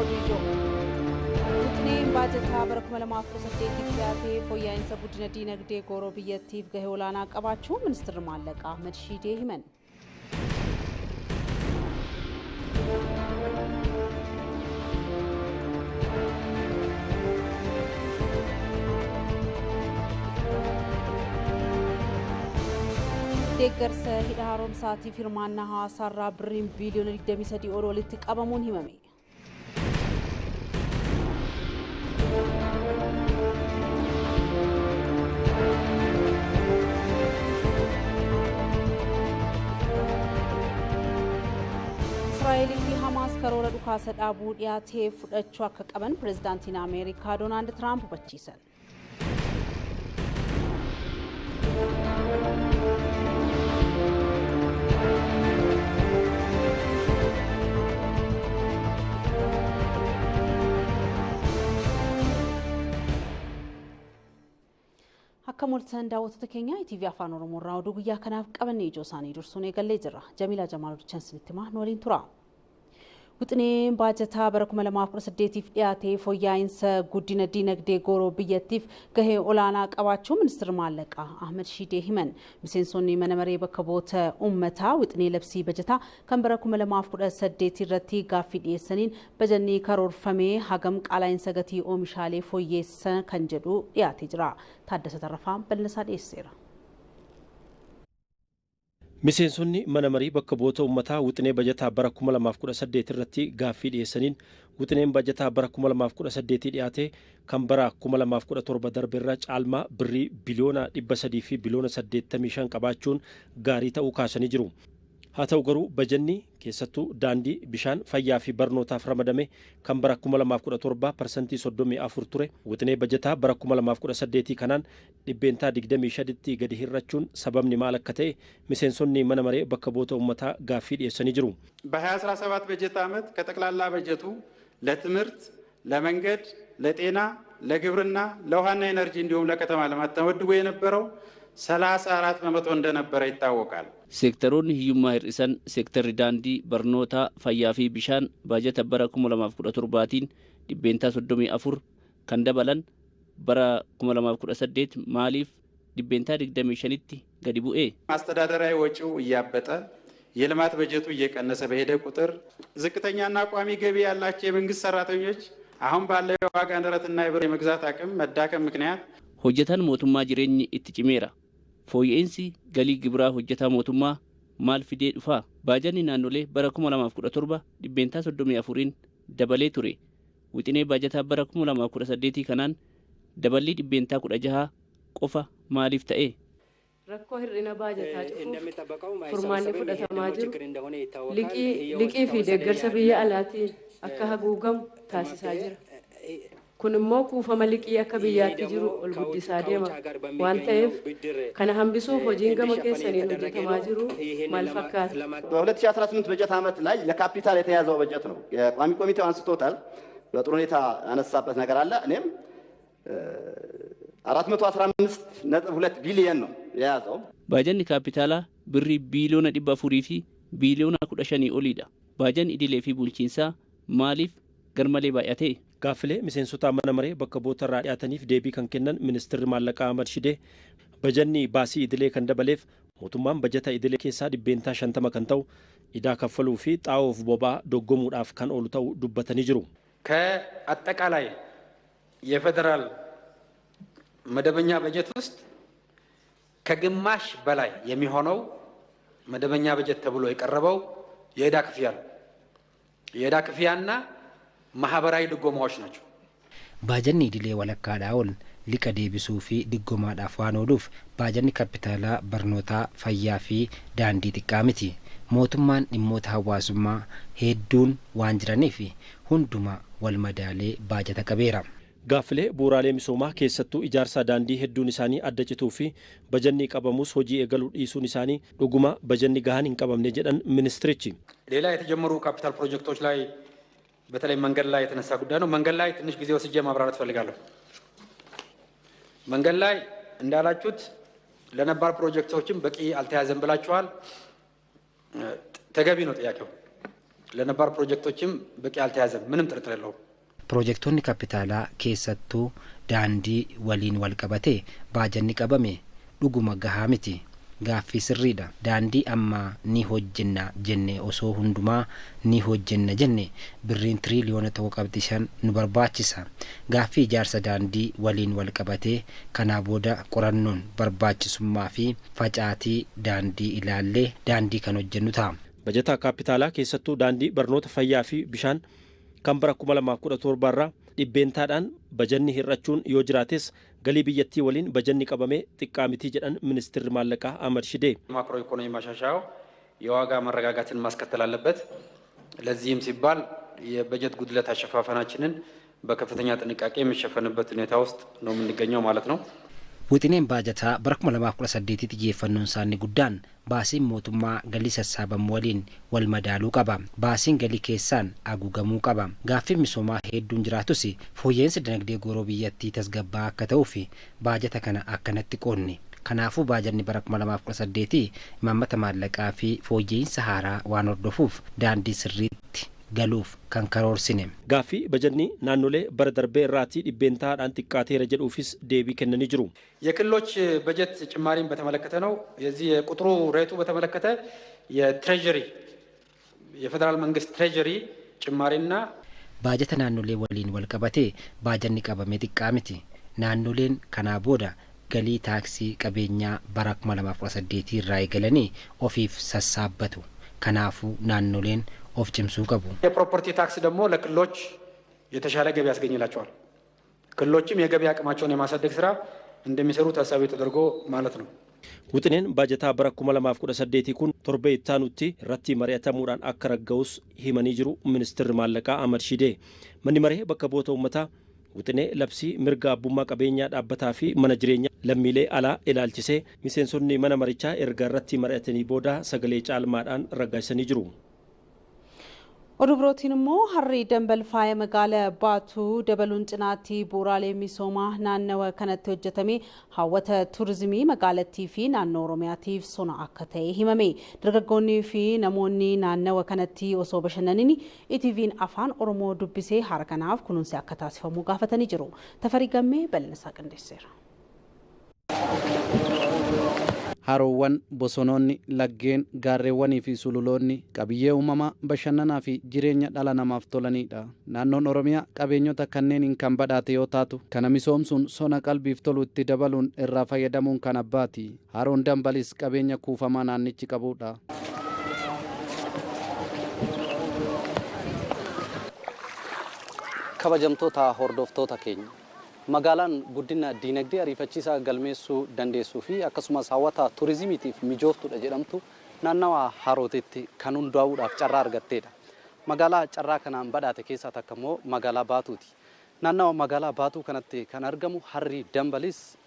Odijo. Utneen baajataa bara 2018 dhiyaatee fooyya'insa guddina diinagdee gooroo biyyattiif gahee olaanaa qabaachuu ministeerri maallaqaa Ahmed Shidee himan. deeggarsa hidha haaromsaatii firmaannaa hawaasaarraa birriin biiliyoona 23 ol walitti qabamuun himame. Israa'eel fi Hamaas karoora dhukaasa dhaabuu dhiyaatee fudhachuu akka qaban pirezidaantiin Ameerikaa Doonaald Tiraamp hubachiisan. akka mul'atan daawwattoota keenya TV Afaan Oromoo irraa oduu guyyaa kanaaf qabannee ijoo isaanii dursuun eegallee jirra. Jamiilaa Jamaal Duchansinitti himaa nu waliin tura. Utneen baajataa bara 2018 dhiyaatee fooyya'insa guddina diinagdee gooroo biyyattiif gahee olaanaa qabaachuu ministeerri maallaqaa Ahmed Shidee himan. Miseensonni mana maree bakka bu'oota uummataa utnee labsii baajataa kan bara 2018 irratti gaaffii dhiyeessaniin bajanni karoorfamee hagam qaala'insa gatii oomishaalee fooyyeessan kan jedhu dhiyaatee jira. Taaddasa Tarrafaan bal'isaa dhiyeesseera. Miseensonni mana marii bakka bu'oota uummataa wixinee baajataa bara 2018 irratti gaaffii dhiyeessaniin wixineen baajataa bara 2018 dhiyaate kan bara 2017 darbeerraa caalmaa birrii biliyoona 300 fi biliyoona 85 qabaachuun gaarii ta'uu kaasanii jiru. haa ta'u garuu bajanni keessattuu daandii bishaan fayyaa fi barnootaaf ramadame kan bara 2017% 34 ture wixinee baajataa bara 2018 kanaan dhibbeentaa 25tti gadi hir'achuun sababni maal akka ta'e miseensonni mana maree bakka bu'oota uummataa gaaffii dhiyeessanii jiru. በ2017 በጀት ዓመት ከጠቅላላ በጀቱ ለትምህርት፣ ለመንገድ፣ ለጤና፣ ለግብርና፣ ለውሃና ኤነርጂ እንዲሁም ለከተማ ልማት ተመድቦ የነበረው 34 በመቶ እንደነበረ ይታወቃል። ሴክተሮን hiyyummaa hir'isan seektarri daandii barnoota fayyaa fi bishaan baajata bara 2017tiin dhibbeentaa 34 kan dabalan bara 2018 maaliif dhibbeentaa 25tti gadi bu'ee አስተዳደራዊ ወጪው እያበጠ የልማት በጀቱ እየቀነሰ በሄደ ቁጥር ዝቅተኛና ቋሚ ገቢ ያላቸው የመንግስት ሰራተኞች አሁን ባለው የዋጋ ንረትና የብር የመግዛት አቅም መዳከም ምክንያት hojjetan mootummaa jireenyi itti cimeera. Fooyya'insi galii gibiraa hojjetaa mootummaa maal fidee dhufaa? Baajanni naannolee bara 2017 dhibbeentaa 34ን dabalee ture. Wixinee baajataa bara 2018 kanaan dabalii dhibbeentaa 16 qofa maaliif ta'e? Rakkoo hir'ina baajataa cufuuf furmaanni fudhatamaa jiru liqii fi deeggarsa biyya alaatiin akka haguugamu taasisaa jira. kun immoo kuufama liqii akka biyyaatti jiru ol guddisaa deema waan ta'eef kana hambisuuf hojiin gama keessaniin hojjetamaa jiru maal fakkaata? በ2018 በጀት ዓመት ላይ ለካፒታል የተያዘው በጀት ነው። የቋሚ ኮሚቴው አንስቶታል። በጥሩ ሁኔታ ያነሳበት ነገር አለ። እኔም 415.2 ቢሊዮን ነው የያዘው። Baajanni kaapitaalaa birrii biiliyoona 400 fi biiliyoona 15 oliidha. Baajanni idilee fi bulchiinsaa maaliif garmalee baay'ate? Gaaffilee miseensota mana maree bakka bu'oota irraa dhiyaataniif deebii kan kennan ministeerri maallaqaa Ahmed Shidee bajanni baasii idilee kan dabaleef mootummaan bajata idilee keessaa dhibbeentaa 50 kan ta'u idaa kaffaluu fi xaa'oof boba'aa doggomuudhaaf kan oolu ta'uu dubbatanii jiru. ከአጠቃላይ የፌደራል መደበኛ በጀት ውስጥ ከግማሽ በላይ የሚሆነው መደበኛ በጀት ተብሎ የቀረበው የዕዳ ክፍያ ነው። የዕዳ ክፍያና ማህበራዊ ድጎማዎች ናቸው። Baajanni idilee walakkaadhaa ol liqa deebisuu fi diggomaadhaaf waan ooluuf baajanni kapitaalaa barnootaa fayyaa fi daandii xiqqaa miti. Mootummaan dhimmoota hawaasummaa hedduun waan jiraniif hundumaa wal madaalee baajata qabeera. Gaaffilee bu'uuraalee misoomaa keessattuu ijaarsa daandii hedduun isaanii adda cituu fi bajanni qabamus hojii eegaluu dhiisuun isaanii dhuguma bajanni gahaan hin qabamne jedhan ministirichi. ሌላ የተጀመሩ ካፒታል ፕሮጀክቶች ላይ በተለይ መንገድ ላይ የተነሳ ጉዳይ ነው። መንገድ ላይ ትንሽ ጊዜ ወስጄ ማብራራት ፈልጋለሁ። መንገድ ላይ እንዳላችሁት ለነባር ፕሮጀክቶችም በቂ አልተያዘም ብላችኋል። ተገቢ ነው ጥያቄው። ለነባር ፕሮጀክቶችም በቂ አልተያዘም። ምንም ጥርጥር የለውም። ፕሮጀክቶonni ካፒታላ keessattuu daandii waliin wal qabate baajanni qabame dhuguma gahaa miti. Gaaffii sirriidha. Daandii amma ni hojjenna jenne osoo hundumaa ni hojjenna jenne birriin tiriliyoona tokko qabdi 5 nu barbaachisa. Gaaffii ijaarsa daandii waliin wal qabatee kanaa booda qorannoon barbaachisummaa fi facaatii daandii ilaallee daandii kan hojjennu ta'a. Bajata kaapitaalaa keessattuu daandii barnoota fayyaa fi bishaan kan bara 2017 irraa dhibbeentaadhaan bajanni hir'achuun yoo jiraates galii biyyattii waliin bajanni qabamee xiqqaa miti jedhan ministeerri maallaqaa Ahmad Shidee ማክሮ ኢኮኖሚ ማሻሻያው የዋጋ መረጋጋትን ማስከተል አለበት። ለዚህም ሲባል የበጀት ጉድለት አሸፋፈናችንን በከፍተኛ ጥንቃቄ የሚሸፈንበት ሁኔታ ውስጥ ነው የምንገኘው ማለት ነው። Wixineen baajataa bara 2018 xiyyeeffannoon isaanii guddaan baasiin mootummaa galii sassaabamu waliin wal madaaluu qaba. Baasiin galii keessaan haguugamuu qaba. Gaaffiin misoomaa hedduun jiraatus fooyya'insi dinagdee gooroo biyyattii tasgabbaa'aa akka ta'uuf baajata kana akkanatti qoodne. Kanaafuu baajanni bara 2018 imaammata maallaqaa fi fooyya'insa haaraa waan hordofuuf daandii sirriitti galuuf kan karoorsine. Gaaffii bajanni naannolee bara darbee irraatii dhibbeentaadhaan xiqqaateera jedhuufis deebii kennanii jiru. የክልሎች በጀት ጭማሪን በተመለከተ ነው። የዚህ የቁጥሩ ሬቱ በተመለከተ የትሬጀሪ የፌደራል መንግስት ትሬጀሪ ጭማሪና baajata naannolee waliin wal qabatee baajanni qabamee xiqqaa miti. Naannoleen kanaa booda galii taaksii qabeenyaa bara 2018 irraa eegalanii ofiif sassaabbatu. Kanaafuu naannoleen of cimsuu qabu. የፕሮፐርቲ ታክስ ደግሞ ለክልሎች የተሻለ ገቢ ያስገኝላቸዋል። ክልሎችም የገቢ አቅማቸውን የማሳደግ ስራ እንደሚሰሩ ታሳቢ ተደርጎ ማለት ነው። Wixineen baajataa bara 2018 kun torbee ittaanutti irratti mari'atamuudhaan akka ragga'us himanii jiru ministeerri maallaqaa Ahmad Shidee. Manni maree bakka bu'oota uummataa wixinee labsii mirga abbummaa qabeenyaa dhaabbataa fi mana jireenyaa lammiilee alaa ilaalchisee miseensonni mana marichaa erga irratti mari'atanii booda sagalee caalmaadhaan raggaasisanii jiru. Oduu birootiin immoo harri dambalfaaya magaalaa Baatuu dabaluun cinaatti bu'uuraalee misoomaa naannawa kanatti hojjetame hawwata turizimii magaalattii fi naannoo Oromiyaatiif sona akka ta'e himame. Dargaggoonnii fi namoonni naannawa kanatti osoo bashannananii ETV'n afaan Oromoo dubbisee haara kanaaf kunuunsi akka taasifamu gaafatanii jiru. Tafarii Gammee bal'insaa qindeesseera. Haroowwan, bosonoonni, laggeen, gaarreewwanii fi sululoonni qabiyyee uumamaa bashannanaa fi jireenya dhala namaaf tolanidha. Naannoon Oromiyaa qabeenyota kanneeniin kan badhaate yoo taatu, kana misoomsuun sona qalbiif tolu itti dabaluun irraa fayyadamuun kan abbaati. Haroon dambalis qabeenya kuufamaa naannichi qabudha. Kabajamtoota hordoftoota keenya. Magaalaan guddina diinagdee ariifachiisaa galmeessuu dandeessuu fi akkasumas hawwata turizimiitiif mijooftuudha jedhamtu naannawa harootitti kan hundaa'uudhaaf carraa argatteedha. Magaalaa carraa kanaan badhaate keessaa takka immoo magaalaa Baatuuti. Naannawa magaalaa Baatuu kanatti kan argamu harri dambalis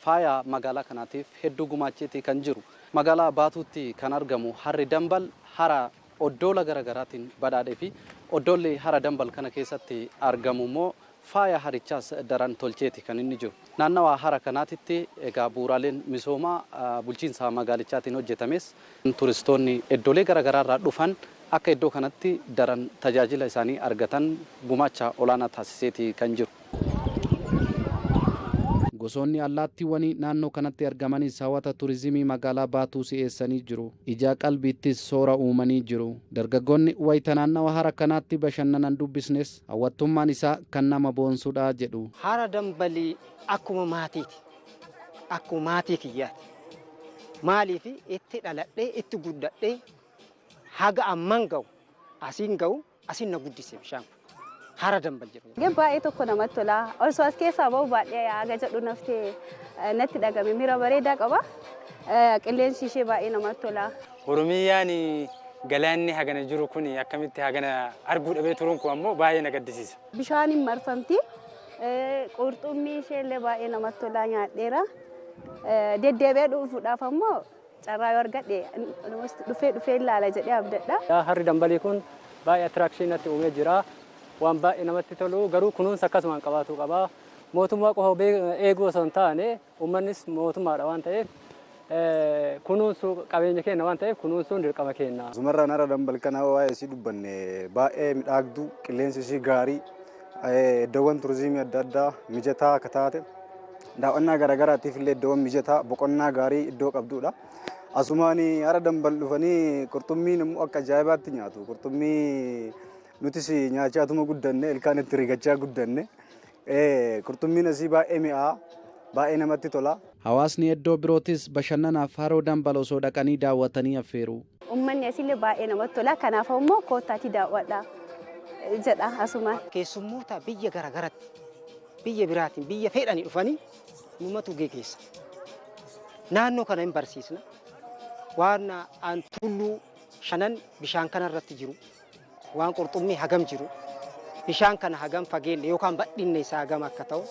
faaya magaalaa kanaatiif hedduu gumaacheetii kan jiru. Magaalaa Baatuutti kan argamu harri dambal hara oddoola garaagaraatiin badhaadhee fi oddoolli hara dambal kana keessatti argamu immoo faaya harichaas daran tolcheeti kan inni jiru. Naannawa hara kanaatitti egaa bu'uuraaleen misoomaa bulchiinsa magaalichaatiin hojjetames turistoonni iddoolee garaagaraarraa dhufan akka iddoo kanatti daran tajaajila isaanii argatan gumaacha olaanaa taasiseeti kan jiru. Gosoonni allaattiiwwanii naannoo kanatti argamanis hawwata turizimii magaalaa Baatuu si'eessanii jiru. Ijaa qalbiittis soora uumanii jiru. Dargaggoonni wayita naannawa hara kanaatti bashannanan dubbisnes hawwattummaan isaa kan nama boonsudha jedhu. Hara dambalii akkuma maatiiti. Akkuma maatii kiyyaati. Maaliif itti dhaladhee itti guddadhee haga amman ga'u asiin ga'u asiin na guddise bishaan. Hara dambal jedhu. Baay'ee tokko namatti tola. Osoo as keessaa bahu baadhee haga jedhu naftee natti dhagame miira bareedaa qaba. Qilleensi ishee baay'ee namatti tola. Oromiyaan galaanni hagana jiru kun akkamitti hagana arguu dhabee turuun kun ammoo baay'ee na gaddisiisa. Bishaaniin marfamti. Qurxummii ishee illee baay'ee namatti tola nyaadheera. Deddeebi'ee dhufuudhaaf ammoo carraa yoo argadhe dhufee ilaala jedhee abdadha. Harri dambalii kun baay'ee attiraakshinii natti uumee jira. Waan baay'ee namatti tolu garuu kunuunsa akkasumaan qabaatu qaba. Mootummaa qofa eeguu osoo hin taane uummannis mootummaadha waan ta'eef kunuunsuu qabeenya keenya waan ta'eef kunuunsuun dirqama keenya. Sumarraan hara dambal kana waa'ee isii dubbanne baay'ee midhaagduu qilleensi isii gaarii iddoowwan turizimii adda addaa mijataa akka taate daawwannaa garaagaraatiif illee iddoowwan mijataa boqonnaa gaarii iddoo qabdudha. Asumaan hara dambal dhufanii qurxummiin immoo akka ajaa'ibaatti nyaatu. Qurxummii nutis nyaachaatuma guddanne ilkaan itti rigachaa guddanne qurxummiin asii baay'ee mi'aa baay'ee namatti tola. Hawaasni iddoo birootis bashannanaaf haroo dambal osoo dhaqanii daawwatanii affeeru. Uummanni asillee baay'ee namatti tola. Kanaaf immoo koottaatti daawwadha jedha asumaan. Keessummoota biyya garaagaraatti biyya biraatiin biyya fedhanii dhufanii nuumatu geessa. Naannoo kana hin barsiisna. Waan aan tulluu shanan bishaan kana irratti jiru. Waan qurxummii hagam jiru. Bishaan kana hagam fageenya yookaan badhinne isaa hagam akka ta'u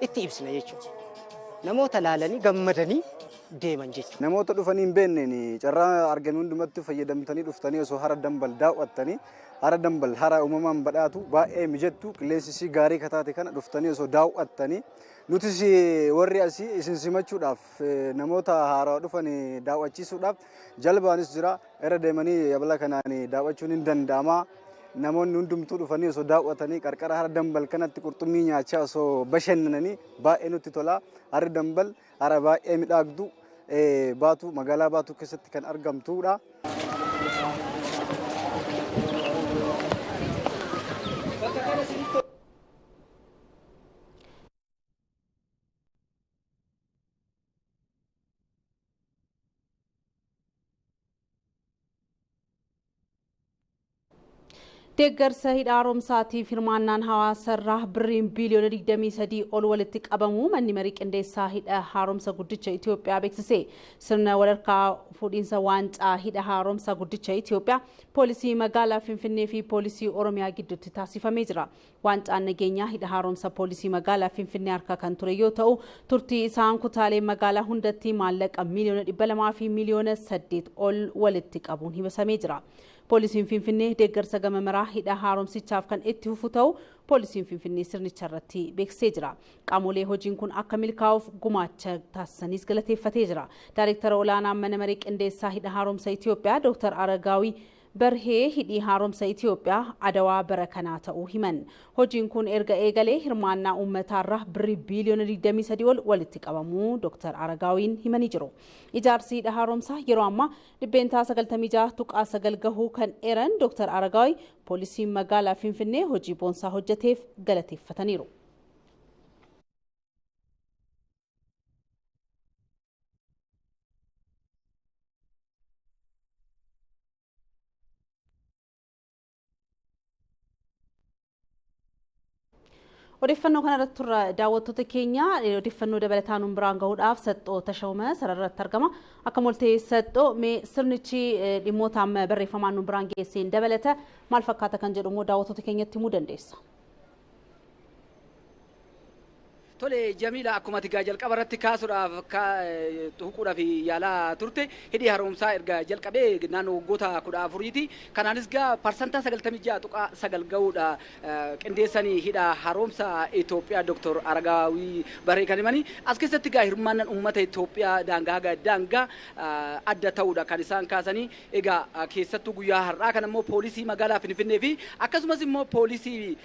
itti ibsina jechuudha. Namoota laalanii gammadanii deeman jechuudha. Namoota dhufanii hin beekneen carraa argame hundumatti fayyadamtanii dhuftanii osoo hara dambal daawwattanii hara dambal hara uumamaan badhaatu baay'ee mijattu qilleensi isii gaarii kataate kana dhuftanii osoo daawwattanii nutis warri asii isin simachuudhaaf namoota haaraa dhufan daawwachiisuudhaaf jalbaanis jira irra deemanii yabala kanaan daawwachuun hin danda'ama. Namoonni hundumtuu dhufanii osoo daawwatanii qarqara hara dambal kanatti qurxummii nyaachaa osoo bashannananii baay'ee nutti tola. Harri dambal hara baay'ee midhaagdu baatu magaalaa baatu keessatti kan argamtudha. deeggarsa hidha haaromsaatiif hirmaannaan hawaasarraa birriin biiliyoona 23 ol walitti qabamu manni marii qindeessaa hidha haaromsa guddicha Itoophiyaa beeksise. Sirna walharkaa fuudhinsa waancaa hidha haaromsa guddicha Itoophiyaa poolisii magaalaa Finfinnee fi poolisii Oromiyaa gidduutti taasifamee jira. Waancaan nageenyaa hidha haaromsa poolisii magaalaa Finfinnee harka kan ture yoo ta'u turtii isaan kutaalee magaalaa hundatti maallaqa miiliyoona 200 fi miiliyoona 8 ol walitti qabuun himasamee jira. Poolisiin Finfinnee deeggarsa gama maraa hidha haaromsichaaf kan itti fufu ta'u poolisiin Finfinnee sirnicha irratti beeksisee jira. Qaamolee hojiin kun akka milkaa'uuf gumaacha taasisanis galateeffatee jira. Daayireektara olaanaa mana marii qindeessaa hidha haaromsa Itoophiyaa Dr. Aragaawii Barhee hidhi haaromsa Itoophiyaa adawaa bara kanaa ta'uu himan. Hojiin kun erga eegalee hirmaannaa uummataarraa birrii biiliyoona 23 ol walitti qabamuu Dr. Aragaawiin himanii jiru. Ijaarsi hidha haaromsaa yeroo ammaa dhibbeentaa 96.9 gahuu kan eeran Dr. Aragaawii poolisiin magaalaa Finfinnee hojii boonsaa hojjeteef galateeffataniiru. odeeffannoo kanarratti turra daawwattoota keenya odeeffannoo dabalataa nuun biraan gahuudhaaf saxxoo tashauma sararratti argama akka moltee saxxoo mee sirnichi dhimmoota amma barreeffamaan nuun biraan geesseen dabalata maal fakkaata kan jedhu immoo daawwattoota keenyatti himuu dandeessa. Tole Jamiila akkuma ati jalqaba irratti kaasuudhaaf tuquudhaaf yaalaa turte hidhi haaromsaa erga jalqabee naannoo waggoota 14ti. Kanaanis gaa parsantaa 96.9 gahuudha qindeessanii hidha haaromsa Itoophiyaa Dr. Aragaawii Barhee kan himani. As keessatti gaa hirmaannaan uummata Itoophiyaa daangaa adda ta'uudha kan isaan kaasanii. Egaa keessattuu guyyaa har'aa kan immoo poolisii magaalaa Finfinnee fi akkasumas immoo poolisii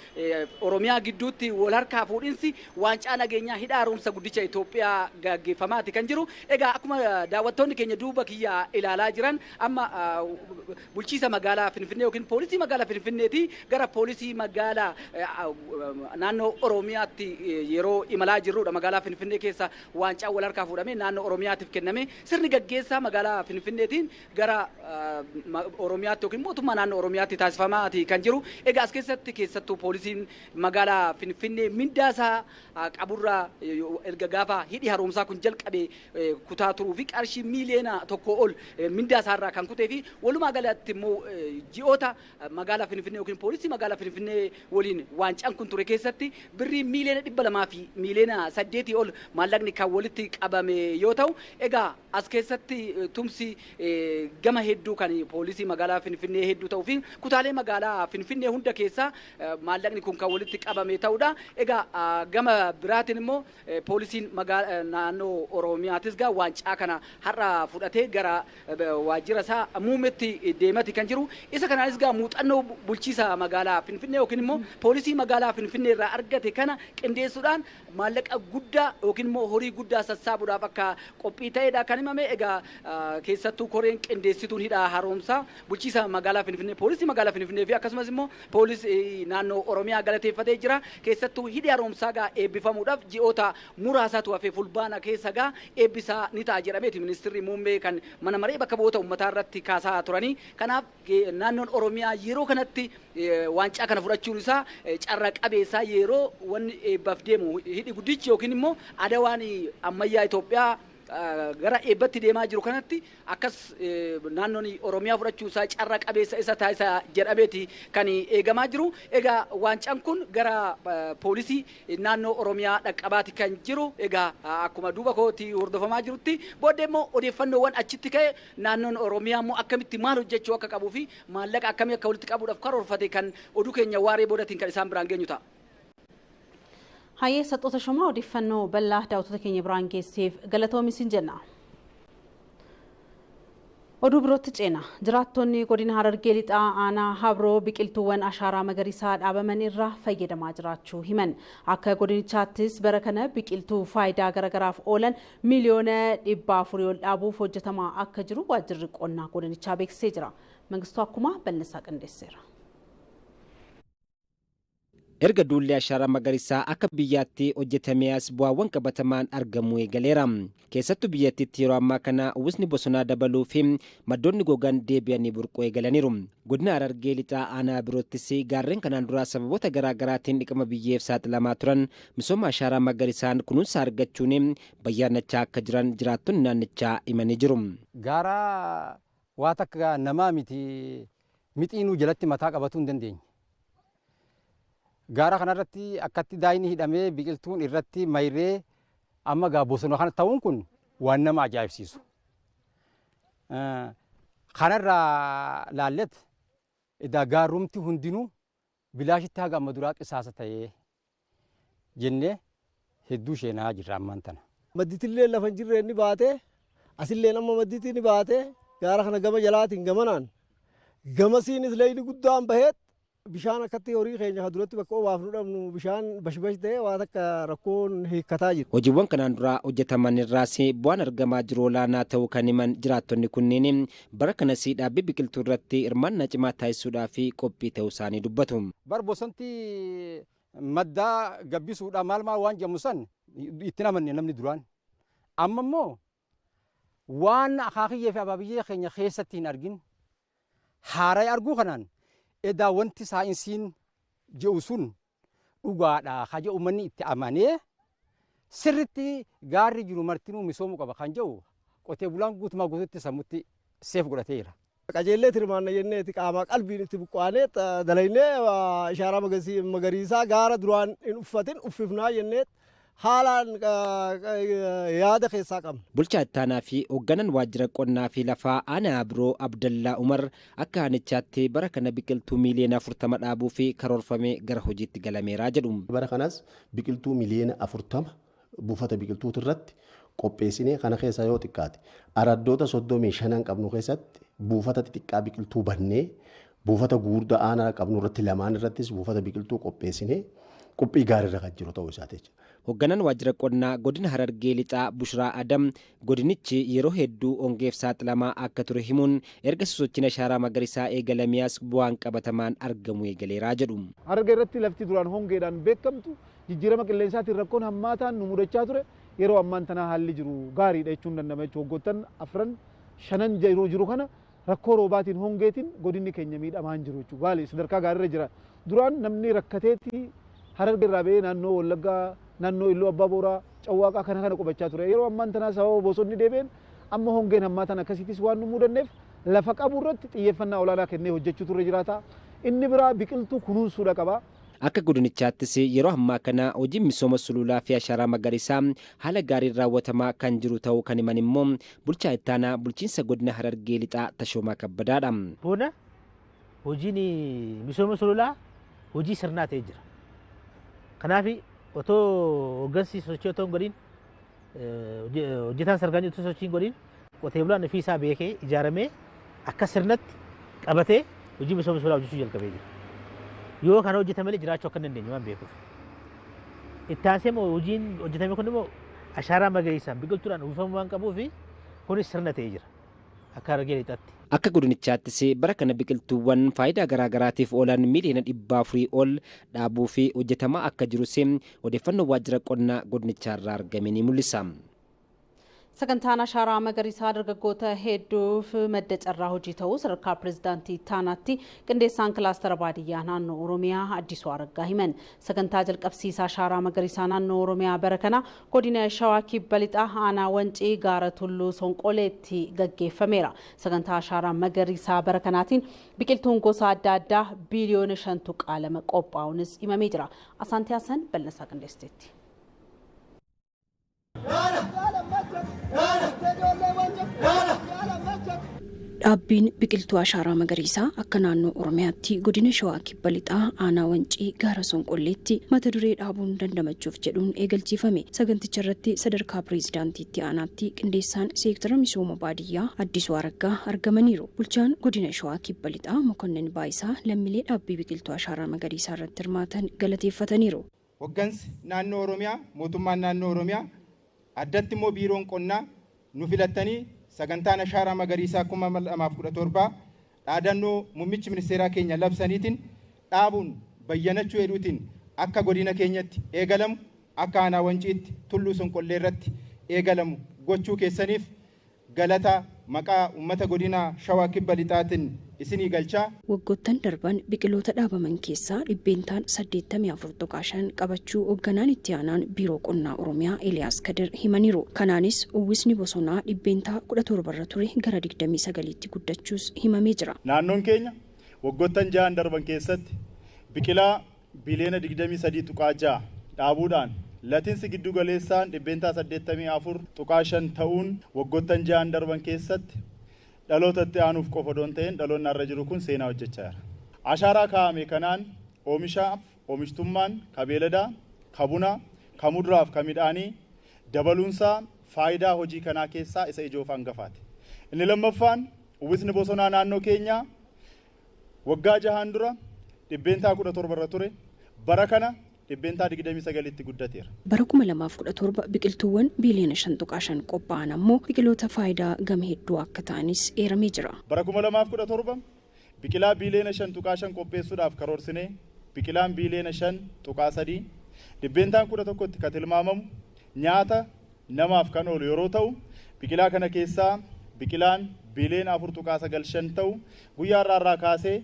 Oromiyaa gidduutti wal harkaa fuudhinsi waancaa nageenyaa hidha haaromsa guddicha Itoophiyaa gaggeeffamaati kan jiru. Egaa akkuma daawwattoonni keenya duuba kiyya ilaalaa jiran amma bulchiisa magaalaa Finfinnee yookiin poolisii magaalaa Finfinneeti gara poolisii magaalaa naannoo Oromiyaatti yeroo imalaa jirrudha. Magaalaa Finfinnee keessa waancaa wal harkaa fuudhamee naannoo Oromiyaatiif kenname sirni gaggeessaa magaalaa Finfinneetiin gara Oromiyaatti yookiin mootummaa naannoo Oromiyaatti taasifamaati kan jiru. Egaa as keessatti keessattuu poolisiin magaalaa Finfinnee mindaasaa qaburraa erga gaafa hidhi haaromsaa kun jalqabe kutaa turuu fi qarshii miiliyoona 1 ol mindaasaarraa kan kutee fi walumaa galatti immoo ji'oota magaalaa Finfinnee yookiin poolisii magaalaa Finfinnee waliin waancaan kun ture keessatti birrii miiliyoona 200 fi miiliyoona 8 ol maallaqni kan walitti qabame yoo ta'u egaa as keessatti tumsi gama hedduu kan poolisii magaalaa Finfinnee hedduu ta'uu fi kutaalee magaalaa Finfinnee hunda keessa maallaqni kun kan walitti qabame ta'uudha. Egaa gama biraa biraatiin immoo poolisiin naannoo Oromiyaatis gaa waancaa kana har'a fudhatee gara waajjira isaa muumetti deemati kan jiru. Isa kanaanis gaa muuxannoo bulchiisa magaalaa Finfinnee yookiin immoo poolisii magaalaa Finfinnee irraa argate kana qindeessuudhaan maallaqa guddaa yookiin immoo horii guddaa sassaabuudhaaf akka qophii ta'edha kan himame. Egaa keessattuu koreen qindeessituun hidha haaromsaa bulchiisa magaalaa Finfinnee poolisii magaalaa Finfinnee fi akkasumas immoo poolisii naannoo Oromiyaa galateeffatee jira. Keessattuu hidhi haaromsaa gaa eebbifamuudhaaf ji'oota muraasaatu hafee fulbaana keessa gaa eebbisaa ni ta'a jedhameeti ministeerri muummee kan mana maree bakka bu'oota uummataa irratti kaasaa turanii. Kanaaf naannoon Oromiyaa yeroo kanatti waancaa kana fudhachuun isaa carra qabeessaa yeroo wanni eebbaaf deemu hidhi guddichi yookiin immoo Adawaan ammayyaa Itoophiyaa gara eebbatti deemaa jiru kanatti akkas naannoon Oromiyaa fudhachuu isaa carra qabeessa isa taasisa jedhameeti kan eegamaa jiru. Egaa waancaan kun gara poolisii naannoo Oromiyaa dhaqqabaati kan jiru. Egaa akkuma duuba kooti hordofamaa jirutti booddee immoo odeeffannoowwan achitti ka'e naannoon Oromiyaa immoo akkamitti maal hojjechuu akka qabuu fi maallaqa akkamii akka walitti qabuudhaaf karoorfate kan oduu keenya waaree boodatiin kan isaan biraan geenyu ta'a. Hayyee saxoota shomaa odeeffannoo bal'aa daawwattoota keenya biraan geesseef galatoomi siin jenna. Oduu birootti ceena. Jiraattonni godina Harargee lixaa aanaa Habroo biqiltuuwwan ashaaraa magariisaa dhaabaman irraa fayyadamaa jiraachuu himan. Akka godinichaattis bara kana biqiltuu faayidaa garagaraaf oolan miliyoona 400 ol dhaabuuf hojjetamaa akka jiru waajjirri qonnaa godinichaa beeksisee jira. Mangistuu Akkumaa bal'isaa qindeesseera. Erga duulli ashaaraa magariisaa akka biyyaatti hojjetamee as bu'aawwan qabatamaan argamu eegaleera. Keessattuu biyyattiitti yeroo ammaa kana uwwisni bosonaa dabaluu fi maddoonni gogan deebi'anii burquu eegalaniiru. Godina Harargee lixaa aanaa biroottis gaarreen kanaan dura sababoota garaagaraatiin dhiqama biyyeef saaxilamaa turan misooma ashaaraa magariisaan kunuunsa argachuun bayyaannachaa akka jiran jiraattonni naannichaa himanii jiru. Gaara waa takka namaa miti mixiinuu jalatti mataa qabatuu hin dandeenye. Gaara kanarratti akkatti daayini hidhamee biqiltuun irratti mayree amma gaa bosona kana ta'uun kun waan nama ajaa'ibsiisu. Kanarraa laallet edaa gaarumti hundinuu bilaashitti haga amma duraa qisaasa ta'ee jennee hedduu sheenaa jirra ammaan tana. Madditillee lafa hin jirre ni baate asillee amma madditii ni baate gaara kana gama jalaatiin gamanaan gamasiinis leeyni guddaan baheet bishaan akkatti horii keenya duratti bakka obaaf nu dhabnu bishaan bashbash ta'ee waan akka rakkoon hiikkataa jiru. Hojiiwwan kanaan duraa hojjetaman irraas bu'aan argamaa jiru olaanaa ta'uu kan himan jiraattonni kunneen bara kanas dhaabbii biqiltuu irratti hirmaannaa cimaa taasisuudhaaf qophii ta'uu isaanii dubbatu. Bar bosonti maddaa gabbisuudha maal waan jedhamu san itti namanne namni duraan. Amma immoo waan akaakiyyee fi abaabiyyee keenya keessatti hin argin haaraa arguu kanaan edaa wanti saayinsiin jedhu sun dhugaadha kaja uummanni itti amanee sirritti gaarri jiru martinuu misoomuu qaba kan jedhu qotee bulaan guutumaa guutuutti sammuutti seef godhateera. Qajeellee tirmaanna jenneeti qaamaa qalbiin itti buqqaanee dalaynee ashaaraa magariisaa gaara duraan hin uffatin uffifnaa jenneet haalaan yaada keessaa qabna. Bulchaa ittaanaa fi hoogganaan waajjira qonnaa fi lafaa aanaa Habroo Abdallaa Umar akka aanichaatti bara kana biqiltuu miliyoona 40 dhaabuu fi karoorfamee gara hojiitti galameeraa jedhu. Bara kanas biqiltuu miliyoona 40 buufata biqiltuutu irratti qopheessinee kana keessa yoo xiqqaate araddoota 35 qabnu keessatti buufata xixiqqaa biqiltuu bannee buufata gurguddaa aanaa qabnu irratti lamaan irrattis buufata biqiltuu qopheessinee qophii gaariirra kan jiru ta'uu isaati. Hoogganaan waajjira qonnaa godina Harargee lixaa Bushraa Adam godinichi yeroo hedduu hongeef saaxilamaa akka ture himuun erga sosochiin ashaaraa magariisaa eegalamiyaas bu'aan qabatamaan argamu eegaleeraa jedhu. Harargee irratti lafti duraan hongeedhaan beekamtu jijjiirama qilleensaatiin rakkoon hammaataan nu mudachaa ture yeroo ammaan tanaa haalli jiru gaariidha jechuun danda'ama jechuudha. Waggoottan 4-5 yeroo jiru kana rakkoo roobaatiin hongeetiin godinni keenya miidhamaa hin jiru jechuudha. Baay'ee sadarkaa gaariirra jira. Duraan namni rakkateetii Harargee irraa ba'ee naannoo Wallaggaa naannoo Illuu Abbaa Booraa Cawwaaqaa kana qubachaa ture. Yeroo ammaan tanaa sababa bosonni deebi'een amma hongeen hammaataan akkasittis waan nu mudanneef lafa qabu irratti xiyyeeffannaa olaanaa kennee hojjechuu turre jiraata. Inni biraa biqiltuu kunuunsuudha qaba. Akka godinichaattis yeroo ammaa kana hojiin misooma sululaa fi ashaaraa magariisaa haala gaariin raawwatamaa kan jiru ta'uu kan himan immoo bulchaa ittaanaa bulchiinsa godina Harargee lixaa Tashoomaa Kabbadaadha. Boona hojiin misooma sululaa hojii sirnaa ta'ee jira. Kanaaf otoo hoggansi sochii otoo hin godhin hojjetaan sargaan otoo sochii hin godhin qotee bulaan ofii isaa beekee ijaaramee akka sirnatti qabatee hojii misooma sulaa hojjechuu jalqabee jira. Yoo kana hojjetame jiraachuu akka hin dandeenye waan beekuuf. Itti aansee immoo hojiin hojjetame kun immoo ashaaraa magariisaan biqiltuudhaan uwwifamuu waan qabuuf kunis sirna ta'ee jira. Akka argee lixatti. Akka godinichaattis bara kana biqiltuuwwan faayidaa garaagaraatiif oolan miliyoona 400 ol dhaabuu fi hojjetamaa akka jirus odeeffannoo waajjira qonnaa godinicharraa argame ni mul'isa. Sagantaan ashaaraa magariisaa dargaggoota hedduuf madda carraa hojii ta'uu sadarkaa pirezidaantii taanaatti qindeessaan kilaastara baadiyyaa naannoo Oromiyaa Addisuu Araggaa himan. Sagantaa jalqabsiisa ashaaraa magariisaa naannoo Oromiyaa bara kana godina Shawaa Kibba Lixaa aanaa Wancii gaara Tulluu Sonqoleetti gaggeeffameera. Sagantaa ashaaraa magariisaa bara kanaatiin biqiltuun gosa adda addaa biiliyoona 5.2 qophaa'uunis himamee jira. Asaantii Hasan bal'inaa qindeessiteetti. Dhaabbiin biqiltuu ashaaraa magariisaa akka naannoo Oromiyaatti godina Shawaa Kibba Lixaa aanaa Wancii gaara Sonqolleetti mata duree dhaabuun dandamachuuf jedhuun eegalchiifame. Saganticha irratti sadarkaa pireezidaantiitti aanaatti qindeessaan seektara misooma baadiyyaa Addisuu Araggaa argamaniiru. Bulchaan godina Shawaa Kibba Lixaa Mokonnin Baayisaa lammiilee dhaabbii biqiltuu ashaaraa magariisaa irratti hirmaatan galateeffataniiru. Hoggansi naannoo Oromiyaa, mootummaan naannoo Oromiyaa addatti immoo biiroon qonnaa nu filattanii sagantaan ashaaraa magariisaa 2017 dhaadannoo muummichi ministeeraa keenya labsaniitiin dhaabuun bayyanachuu hedduutiin akka godina keenyatti eegalamu akka aanaa Wanciitti Tulluu Sonqollee irratti eegalamu gochuu keessaniif galata maqaa uummata godina Shawaa Kibba Lixaatiin isinii galchaa. Waggoottan darban biqiloota dhaabaman keessaa dhibbeentaan 84.5 qabachuu hoogganaan itti aanaan biiroo qonnaa Oromiyaa Eliyaas Kadir himaniiru. Kanaanis uwwisni bosonaa dhibbeentaa 17 irra ture gara 29tti guddachuus himamee jira. Naannoon keenya waggoottan 6 darban keessatti biqilaa biliyoona 23.6 dhaabuudhaan latinsi giddu galeessaan dhibbeentaa 84.5 ta'uun waggoottan 6 darban keessatti dhalootatti aanuuf qofa doon ta'een dhaloonni irra jiru kun seenaa hojjechaa jira. Ashaaraa kaa'ame kanaan oomishaaf oomishtummaan kabeeladaa, kabunaa, kamuduraaf kamidhaanii dabaluunsaa faayidaa hojii kanaa keessaa isa ijoo fi hangafaati. Inni lammaffaan uwwisni bosonaa naannoo keenyaa waggaa 6 dura dhibbeentaa 17 irra ture bara kana dhibbeentaa 29tti guddateera. Bara 2017 biqiltuuwwan biiliyoona 5.5 qophaa'an ammoo biqiloota faayidaa gama hedduu akka ta'anis eeramee jira. Bara 2017 biqilaa biiliyoona 5.5 qopheessuudhaaf karoorsinee biqilaan biiliyoona 5.3 dhibbeentaan 11tti kan tilmaamamu nyaata namaaf kan oolu yeroo ta'u biqilaa kana keessaa biqilaan biiliyoona 4.95 ta'u guyyaa irraa kaasee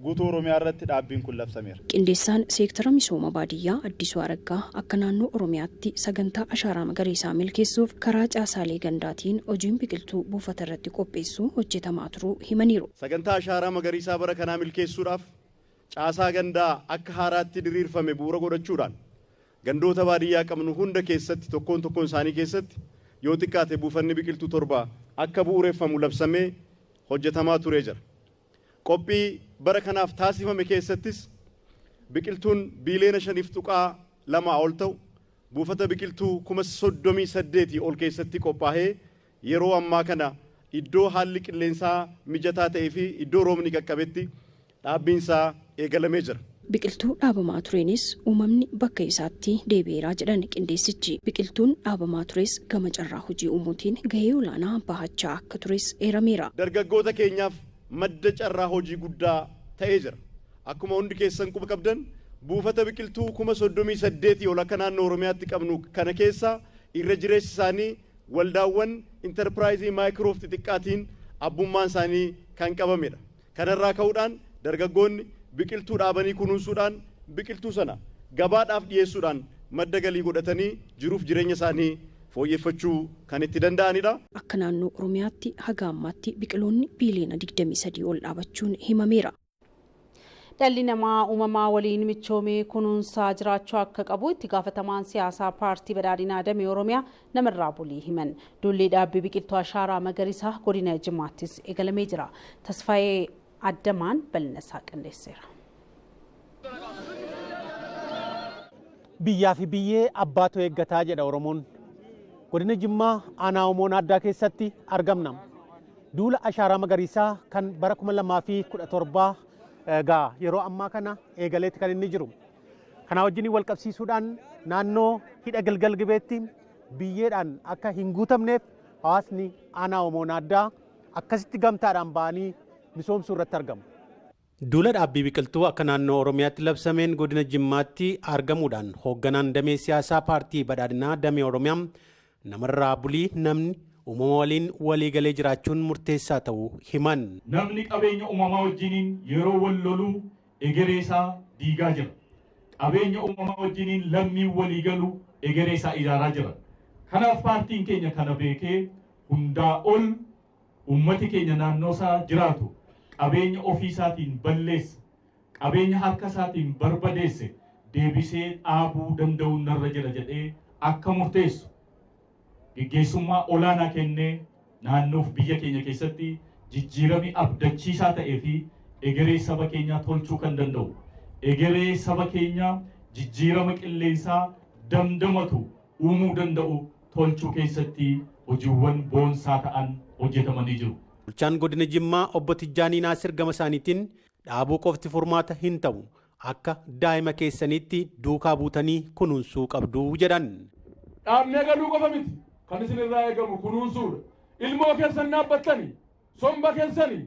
guutuu Oromiyaa irratti dhaabbiin kun labsameera. Qindeessaan seektara misooma baadiyyaa Addisuu Araggaa akka naannoo Oromiyaatti sagantaa ashaaraa magariisaa milkeessuuf karaa caasaalee gandaatiin hojiin biqiltuu buufata irratti qopheessuu hojjetamaa turuu himaniiru. Sagantaa ashaaraa magariisaa bara kanaa milkeessuudhaaf caasaa gandaa akka haaraatti diriirfame bu'uura godhachuudhaan gandoota baadiyyaa qabnu hunda keessatti tokkoon isaanii keessatti yoo xiqqaate buufanni biqiltuu 7 akka bu'uureffamu labsamee hojjetamaa turee jira. Qophii bara kanaaf taasifame keessattis biqiltuun biiliyoona 5.2 ol ta'u buufata biqiltuu 38,000 ol keessatti qophaa'ee yeroo ammaa kana iddoo haalli qilleensaa mijataa ta'ee fi iddoo roobni qaqqabetti dhaabbiinsaa eegalamee jira. Biqiltuu dhaabamaa tureenis uumamni bakka isaatti deebi'eeraa jedhan qindeessichi. Biqiltuun dhaabamaa tures gama carraa hojii uumuutiin gahee olaanaa bahachaa akka tures eerameera. Dargaggoota keenyaaf madda carraa hojii guddaa ta'ee jira. Akkuma hundi keessan quba qabdan buufata biqiltuu 38,000 ol akka naannoo Oromiyaatti qabnu kana keessa irra jireessi isaanii waldaawwan intarpiraayizii maayikiroof xixiqqaatiin abbummaan isaanii kan qabamedha. Kanarraa ka'uudhaan dargaggoonni biqiltuu dhaabanii kunuunsuudhaan biqiltuu sana gabaadhaaf dhiyeessuudhaan madda galii godhatanii jiruuf jireenya isaanii fooyyeffachuu kan itti danda'anidha. Akka naannoo Oromiyaatti haga ammaatti biqiloonni biiliyoona 23 ol dhaabachuun himameera. Dhalli namaa uumamaa waliin michoomee kunuunsaa jiraachuu akka qabu itti gaafatamaan siyaasaa paartii badhaadhinaa damee Oromiyaa Namarraa Bulii himan. Duulli dhaabbii biqiltuu ashaaraa magariisaa godina Jimmaattis eegalamee jira. Tasfaayee Addamaan bal'inasaa qindeesseera. biyyaa fi biyyee abbaatu eeggataa jedha Oromoon. Godina Jimmaa aanaa Omoon addaa keessatti argamna. Duula ashaaraa magariisaa kan bara 2017 gaa yeroo ammaa kana eegaleetti kan inni jiru. Kana wajjin wal qabsiisuudhaan naannoo hidha Galgal Gibeetti biyyeedhaan akka hin guutamneef hawaasni aanaa Omoon addaa akkasitti gamtaadhaan ba'anii misoomsuu irratti argamu. Duula dhaabbii biqiltuu akka naannoo Oromiyaatti labsameen godina Jimmaatti argamuudhaan hoogganaan damee siyaasaa paartii badhaadhinaa damee Oromiyaa namarraa bulii namni uumama waliin waliigalee jiraachuun murteessaa ta'uu himan. Namni qabeenya uumamaa wajjiniin yeroo wal loluu egeree isaa diigaa jira. Qabeenya uumamaa wajjiniin lammiin waliigalu egeree isaa ijaaraa jira. Kanaaf paartiin keenya kana beekee hundaa ol ummati keenya naannoo isaa jiraatu qabeenya ofii isaatiin balleesse, qabeenya harka isaatiin barbadeesse deebisee dhaabuu danda'u narra jira jedhee akka murteessu gaggeessummaa olaanaa kennee naannoof biyya keenya keessatti jijjiirama abdachiisaa ta'ee fi egeree saba keenyaa tolchuu kan danda'u, egeree saba keenyaa jijjiirama qilleensaa damdamatu uumuu danda'u tolchuu keessatti hojiiwwan boonsaa ta'an hojjetamanii jiru. Bulchaan godina Jimmaa obbo Tijjaanii Naasir gama isaaniitiin dhaabuu qofti furmaata hin ta'u akka daa'ima keessaniitti duukaa buutanii kunuunsuu qabdu jedhan. Dhaabnee galuu qofa miti kan isin irraa eegamu kunuunsuudha. Ilmoo keessan dhaabbattanii, somba keessanii,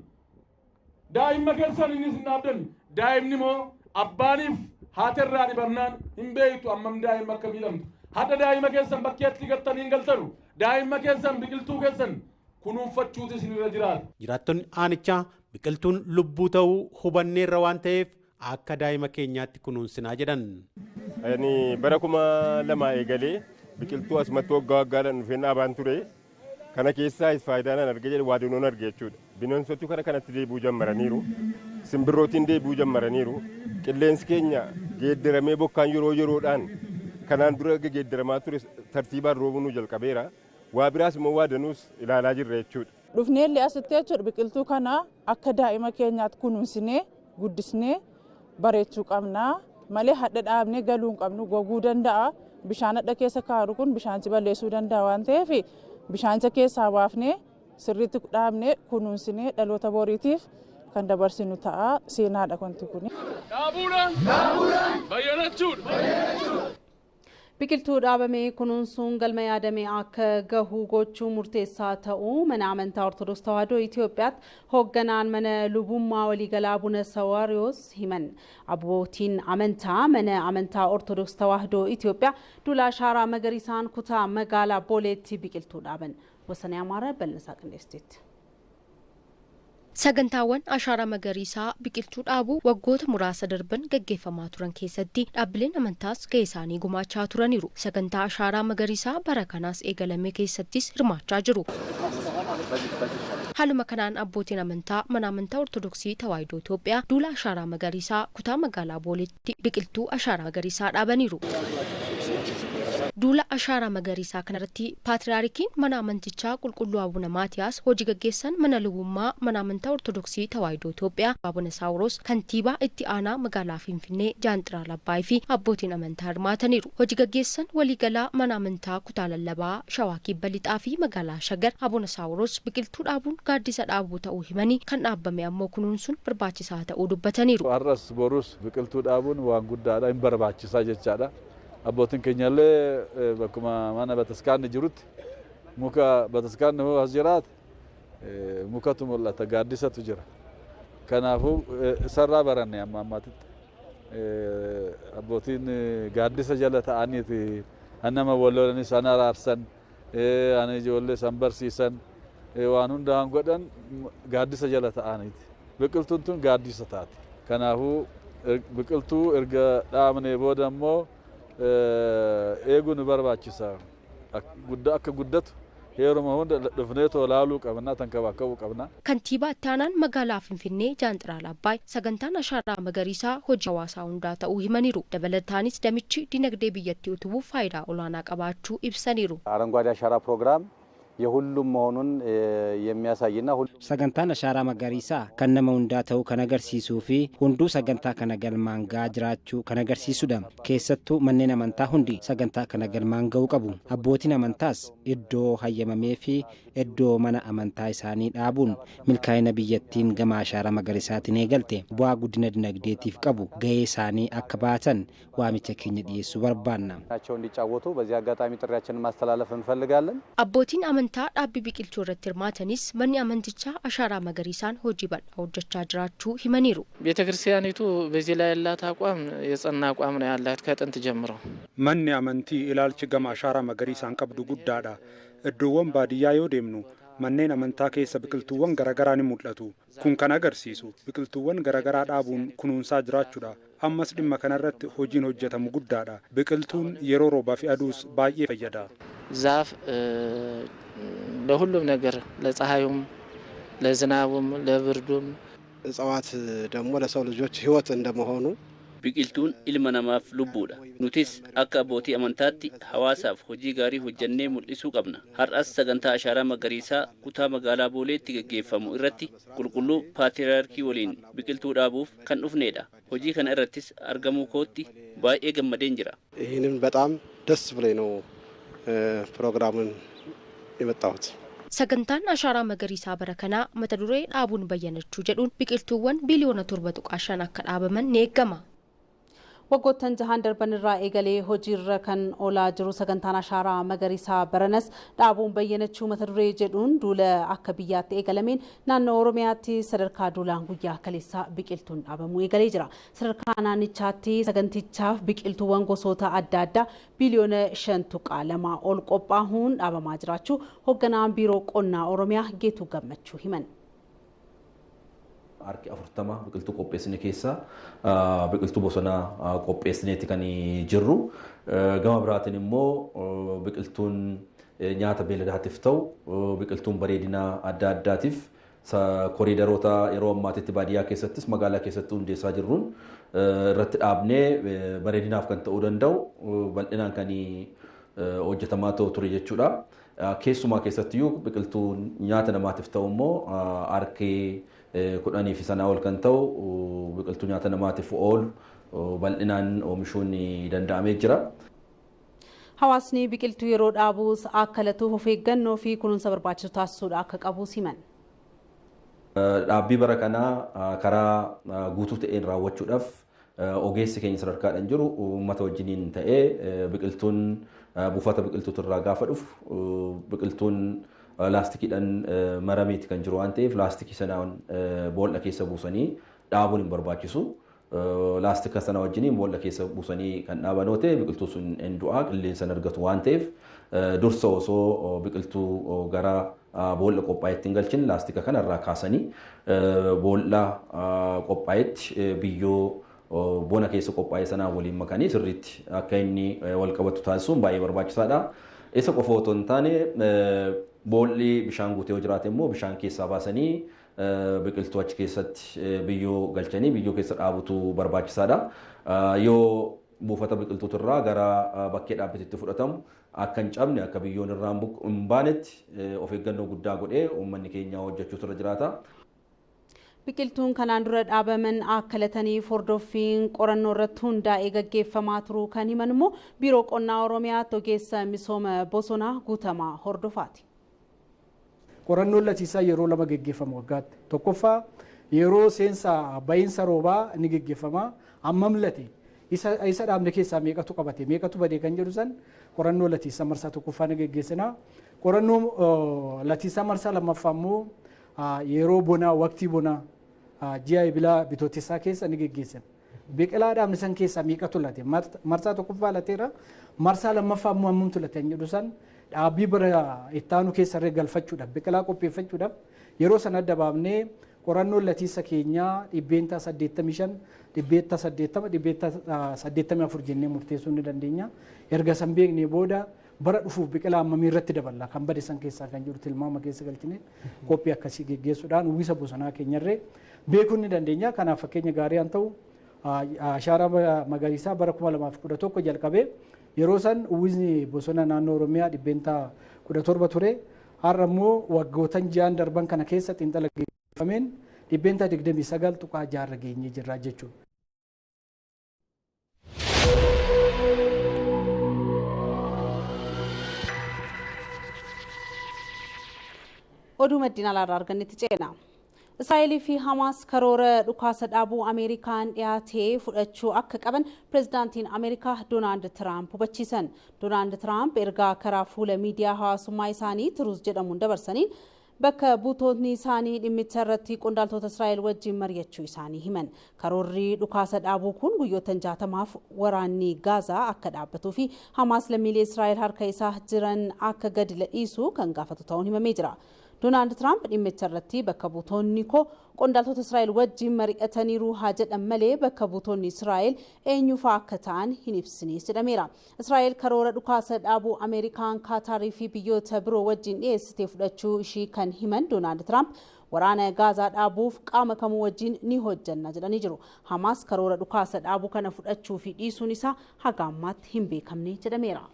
daa'ima keessanii isin dhaabdanii, daa'imni moo abbaaniif haaterraa dhibamnaan hin beektu ammam daa'ima akka miidhamtu. Hadda daa'ima keessan bakkeetti gattanii hin galtanu. Daa'ima keessan biqiltuu keessan kunuunfachuutu isinirra jiraata. Jiraattonni aanichaa biqiltuun lubbuu ta'uu hubanneerra waan ta'eef akka daa'ima keenyaatti kunuunsinaa jedhan. Ani bara 2002 eegalee biqiltuu asumatti waggaa waggaadhaan dhufee dhaabaan ture. Kana keessaa faayidaan arge jedhe waadinoon arge jechuudha. Bineensoti kana kanatti deebi'uu jalqabaniiru. Simbirrootiin deebi'uu jalqabaniiru. Qilleensi keenya geeddaramee bokkaan yeroo yeroodhaan kanaan dura geeddaramaa ture tartiibaan roobuu jalqabeera. Waa biraas immoo waadanuus ilaalaa jirra jechuudha. Dhufneellee asitti jechuudha biqiltuu kana akka daa'ima keenyaatti kunuunsinee guddisnee bareechuu qabna malee hadha dhaabnee galuu hin qabnu goguu danda'a. Bishaan hadha keessa kaa'u kun bishaanchi balleessuu danda'a waan ta'eef bishaancha keessaa baafnee sirriitti dhaabnee kunuunsinee dhaloota boriitiif kan dabarsinu ta'a seenaadha wanti kun. Dhaabuudhaan bayyanachuudha. Biqiltuu dhaabamee kunuunsuun galma yaadamee akka gahu gochuu murteessaa ta'uu mana amantaa Ortodoks Tawaahidoo Itoophiyaatti hoogganaan mana lubummaa waliigalaa Abuna Sawaariyoos himan. Abbootiin amantaa mana amantaa Ortodoks Tawaahidoo Itoophiyaa duula ashaaraa magariisaan kutaa magaalaa Booleetti biqiltuu dhaaban. Wasanee Amaara Bal'asaa Qindeessitti. Sagantaawwan ashaaraa magariisaa biqiltuu dhaabuu waggoota muraasa darban gaggeeffamaa turan keessatti dhaabbileen amantaas gahee isaanii gumaachaa turaniiru. Sagantaa ashaaraa magariisaa bara kanaas eegalame keessattis hirmaachaa jiru. Haaluma kanaan abbootiin amantaa mana amantaa Ortodoksii Tawaahidoo Itoophiyaa duula ashaaraa magariisaa kutaa magaalaa Booleetti biqiltuu ashaaraa magariisaa dhaabaniiru. Duula ashaaraa magariisaa kanarratti Paatriyaarkiin mana amantichaa Qulqulluu Abuna Maatiyaas, hojii gaggeessan mana lubummaa mana amantaa Ortodoksii Tawaahidoo Itoophiyaa Abuna Saawuroos, kantiibaa itti aanaa magaalaa Finfinnee Jaanxiraa Labbaayii fi abbootiin amantaa hirmaataniiru. Hojii gaggeessan waliigalaa mana amantaa kutaa lallabaa Shawaa Kibba Lixaa fi magaalaa Shagar Abuna Saawuroos biqiltuu dhaabuun gaaddisa dhaabuu ta'uu himanii kan dhaabbame ammoo kunuunsuun barbaachisaa ta'uu dubbataniiru. Har'as borus biqiltuu dhaabuun waan guddaadha, hin barbaachisaa jechaadha. Abbootiin keenyallee bakkuma mana bataskaanni jirutti muka bataskaanni hoo as jiraate mukatu mul'ata, gaaddisatu jira. Kanaafuu isarraa baranne amma ammaatitti abbootiin gaaddisa jala ta'aniiti nama wallolanis an araarsan ani ijoollee san barsiisan waan hundaan godhan gaaddisa jala ta'aniiti. Biqiltuun tun gaaddisa taati. Kanaafuu biqiltuu erga dhaabnee booda immoo eeguun barbaachisa. Akka guddatu heeruma hunda dhufnee tolaaluu qabna, tankabaakabuu qabna. Kantiibaa itti aanaan magaalaa Finfinnee Jaanxiraa Labbaay sagantaan ashaaraa magariisaa hojii hawaasaa hundaa ta'uu himaniiru. Dabalataanis damichi dinagdee biyyattii utubuuf faayidaa olaanaa qabaachuu ibsaniiru. አረንጓዴ አሻራ ፕሮግራም የሁሉም መሆኑን የሚያሳይና sagantaan ashaaraa magariisaa kan nama hundaa ta'uu kan agarsiisuu fi hunduu sagantaa kana galmaan ga'aa jiraachuu kan agarsiisudha. Keessattuu manneen amantaa hundi sagantaa kana galmaan ga'uu qabu. Abbootiin amantaas iddoo hayyamamee fi iddoo mana amantaa isaanii dhaabuun milkaa'ina biyyattiin gama ashaaraa magariisaatiin eegalte bu'aa guddina dinagdeetiif qabu ga'ee isaanii akka baatan waamicha keenya dhiyeessuu barbaanna. እንዲጫወቱ በዚህ አጋጣሚ ጥሪያችንን ማስተላለፍ እንፈልጋለን። አቦቲን አመንታ ዳቢ ቢቂልቱ irratti hirmaatanis manni amantichaa ashaaraa magariisaan hojii bal'aa hojjechaa jiraachuu himaniiru. ቤተክርስቲያኒቱ በዚህ ላይ ያላት አቋም የጸና አቋም ነው ያላት ከጥንት ጀምሮ። manni amantii ilaalchi gama ashaaraa magariisaan qabdu guddaadha. iddoowwan baadiyyaa yoo deemnu manneen amantaa keessa biqiltuuwwan garaagaraa ni mul'atu. kun kan agarsiisu biqiltuuwwan garaagaraa dhaabuun kunuunsaa jiraachuudha. ammas dhimma kanarratti hojiin hojjetamu guddaadha. biqiltuun yeroo roobaa fi aduus baay'ee fayyada. ዛፍ ለሁሉም ነገር ለፀሐዩም ለዝናቡም ለብርዱም እጽዋት ደግሞ ለሰው ልጆች ህይወት እንደመሆኑ biqiltuun ilma namaaf lubbuudha. nutis akka abbootii amantaatti hawaasaaf hojii gaarii hojjannee mul'isuu qabna. har'as sagantaa ashaaraa magariisaa kutaa magaalaa Booleetti gaggeeffamu irratti qulqulluu paatriyaarkii waliin biqiltuu dhaabuuf kan dhufneedha. hojii kana irrattis argamuu kootti baay'ee gammadeen jira. ይህንን በጣም ደስ ብሎኝ ነው ፕሮግራሙን የመጣሁት። sagantaan ashaaraa magariisaa bara kanaa mata duree dhaabuun bayyanachuu jedhuun biqiltuuwwan biliyoona 7.5 akka dhaabaman ni eegama. waggoottan jahaan darbanirraa eegalee hojiirra kan oolaa jiru sagantaan ashaaraa magariisaa baranas dhaabuun bayyanachuu mata duree jedhuun duula akka biyyaatti eegalameen naannoo Oromiyaatti sadarkaa duulaan guyyaa kaleessaa biqiltuun dhaabamuu eegalee jira. sadarkaa naannichaatti sagantichaaf biqiltuuwwan gosoota adda addaa biliyoona 5.2 ol qophaa'uun dhaabamaa jiraachuu hoogganaan biiroo qonnaa Oromiyaa Geetuu Gammachuu himan. Arki 40 biqiltuu qopheessine keessa biqiltuu bosonaa qopheessineeti kan jirru. Gama biraatiin immoo biqiltuun nyaata beeladaatiif ta'u biqiltuun bareedinaa adda addaatiif koriidaroota yeroo ammaatitti baadiyyaa keessattis magaalaa keessatti hundeessaa jirruun irratti dhaabnee bareedinaaf kan ta'uu danda'u bal'inaan kan hojjetamaa ture jechuudha. Keessumaa keessattiyyuu biqiltuun nyaata namaatiif ta'u immoo arkee kudhanii fi sanaa ol kan ta'u biqiltuu nyaata namaatiif oolu bal'inaan oomishuun danda'amee jira. Hawaasni biqiltuu yeroo dhaabuus akka latuuf of eeggannoo fi kunuunsa barbaachisu taasisuudha akka qabu himan. Dhaabbii bara kanaa karaa guutuu ta'een raawwachuudhaaf ogeessi keenya sadarkaadhaan jiru uummata wajjiniin ta'ee biqiltuun buufata biqiltuutu irraa gaafa dhufu biqiltuun laastikiidhaan marameeti kan jiru waan ta'eef laastikii sanaan boolla keessa buusanii dhaabuun hin barbaachisu. Laastika sana wajjiniin boolla keessa buusanii kan dhaaban yoo ta'e biqiltuu sun hin du'aa qilleensa argatu waan ta'eef dursa osoo biqiltuu gara boolla qophaa'eetti hin galchin laastika kanarraa kaasanii boolla qophaa'eetti biyyoo bona keessa qophaa'e sanaa waliin makanii sirriitti akka inni wal qabatu taasisuun baay'ee barbaachisaadha. Isa qofa otoo hin taane boolli bishaan guutee yoo jiraate immoo bishaan keessaa baasanii biqiltuu achi keessatti biyyoo galchanii biyyoo keessa dhaabutu barbaachisaadha. Yoo buufata biqiltuutu irraa gara bakkee dhaabbateetti fudhatamu akka hin cabne akka biyyoon irraa hin baanetti of eeggannoo guddaa godhee uummanni keenya hojjechuutu irra jiraata. Biqiltuun kanaan dura dhaabaman akka lataniif hordoffiin qorannoo irratti hundaa'ee gaggeeffamaa turuu kan himan immoo biiroo qonnaa Oromiyaatti ogeessa misooma bosonaa Guutamaa Hordofaati. Qorannoon latiisaa yeroo lama gaggeeffama waggaatti. Tokkoffaa yeroo seensa ba'iinsa roobaa ni gaggeeffama. Hammam late isa dhaabne keessaa meeqatu qabate meeqatu badee kan jedhu san qorannoo latiisaa marsaa tokkoffaa ni gaggeessina. Qorannoo latiisaa marsaa lammaffaa immoo yeroo bonaa waqtii bonaa ji'a ebilaa bitootessaa keessa ni gaggeessina. Biqilaa dhaabne san keessaa meeqatu late marsaa tokkoffaa lateera marsaa lammaffaa immoo hammamtu late kan jedhu san dhaabbii bara ittaanu keessarree galfachuudhaaf biqilaa qopheeffachuudhaaf yeroo sana adda baafnee qorannoon latiisa keenyaa 85 84 jennee murteessuu ni dandeenya. Erga san beeknee booda bara dhufuuf biqilaa hammamii irratti daballa kan bade san keessaa kan jiru tilmaama keessa galchine qophii akkasii geggeessuudhaan uwwisa bosonaa keenyarree beekuu ni dandeenya. Kanaaf fakkeenya gaarii an ta'u ashaaraa magariisaa bara 2011 jalqabee yeroo san uwwisni bosona naannoo Oromiyaa 17 ture har'a immoo waggootan ji'aan darban kana keessa xiinxala gaggeeffameen dhibbeentaa 29.6 geenyee jirra jechuudha. Oduu maddina alaarraa argannetti ceena. Israa'elii fi Hamaas karoora dhukaasa dhaabuu Ameerikaan dhiyaatee fudhachuu akka qaban pirezidaantiin Ameerikaa Doonaald Tiraamp hubachiisan. Doonaald Tiraamp ergaa karaa fuula miidiyaa hawaasummaa isaanii Tiruuz jedhamuun dabarsaniin bakka buutonni isaanii dhimmicha irratti qondaaltota Israa'el wajjin mari'achuu isaanii himan. Karoorri dhukaasa dhaabuu kun guyyoota 60f waraanni Gaazaa akka dhaabbatuu fi Hamaas lammiilee Israa'el harka isaa jiran akka gadi dhiisu kan gaafatu ta'uun himamee jira. Doonaald Tiraamp dhimmicha irratti bakka buutonni koo qondaaltota Israa'el wajjin mari'ataniiru haa jedhan malee bakka buutonni Israa'el eenyufaa akka ta'an hin ibsine jedhameera. Israa'el karoora dhukaasa dhaabuu Ameerikaan Kaataarii fi biyyoota biroo wajjin dhiyeessitee fudhachuu ishii kan himan Doonaald Tiraamp waraana Gaazaa dhaabuuf qaama kamuu wajjin ni hojjanna jedhanii jiru. Hamaas karoora dhukaasa dhaabuu kana fudhachuu fi dhiisuun isaa haga ammaatti hin beekamne jedhameera.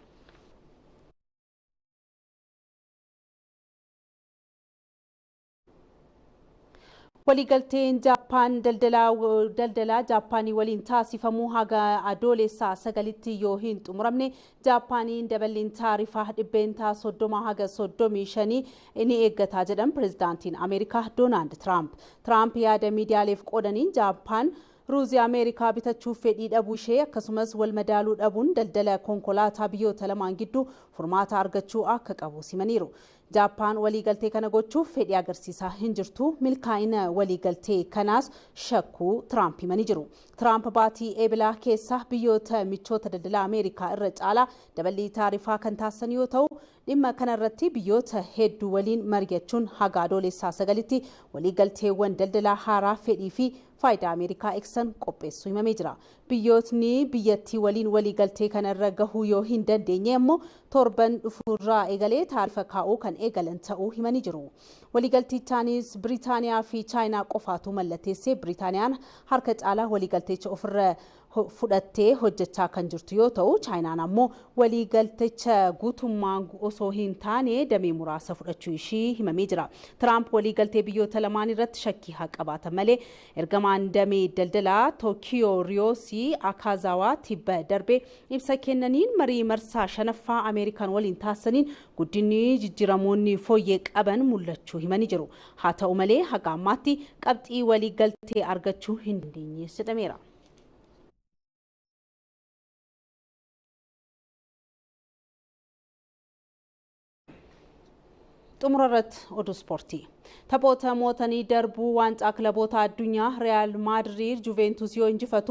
waliigalteen Jaappaan daldalaa Jaappaanii waliin taasifamuu haga adoolessaa 9tti yoo hin xumuramne Jaappaaniin dabaliin taarifaa dhibbeentaa 30 haga 35 ni eeggataa jedhan pirezidaantiin Ameerikaa Doonaald Tiraamp. Tiraamp yaada miidiyaaleef qoodaniin Jaappaan ruuzii Ameerikaa bitachuuf fedhii dhabuu ishee akkasumas wal madaaluu dhabuun daldala konkolaataa biyyoota lamaan gidduu furmaata argachuu akka qabu simaniiru. Jaappaan waliigaltee kana gochuuf fedhii agarsiisaa hin jirtu. Milkaa'ina waliigaltee kanaas shakkuu Tiraamp himanii jiru. Tiraamp baatii eebilaa keessa biyyoota michoota daldalaa Ameerikaa irra caalaa dabalii taarifaa kan taasisan yoo ta'u dhimma kanarratti biyyoota hedduu waliin mari'achuun haga adoolessaa 9tti waliigalteewwan daldalaa haaraa fedhii fi faayidaa Ameerikaa eegsisan qopheessuu himamee jira. Biyyootni biyyattii waliin waliigaltee kanarra gahuu yoo hin dandeenye immoo torban dhufuurraa eegalee taarifa kaa'uu kan eegalan ta'uu himanii jiru. Waliigaltichaanis Biriitaaniyaa fi Chaayinaa qofaatu mallatteessee Biriitaaniyaan harka caalaa waliigaltecha ofirra fudhattee hojjechaa kan jirtu yoo ta'u Chaayinaan ammoo waliigaltecha guutummaan osoo hin taane damee muraasa fudhachuu ishii himamee jira. Tiraamp waliigaltee biyyoota lamaan irratti shakkii haa qabaatan malee ergamaan damee daldalaa Tookiyoo Riyoosii Akaazaawaa tibba darbee ibsa kennaniin marii marsaa 5ffaa Ameerikaan waliin taasisaniin guddinni jijjiiramoonni fooyyee qaban mul'achuu himanii jiru. Haa ta'u malee haga ammaatti qabxii waliigaltee argachuu hin dandeenye jedhameera. xumurarratti oduu ispoortii. Taphoota mootanii darbuu waancaa kilaboota addunyaa Real Madrid Juventus yoo injifatu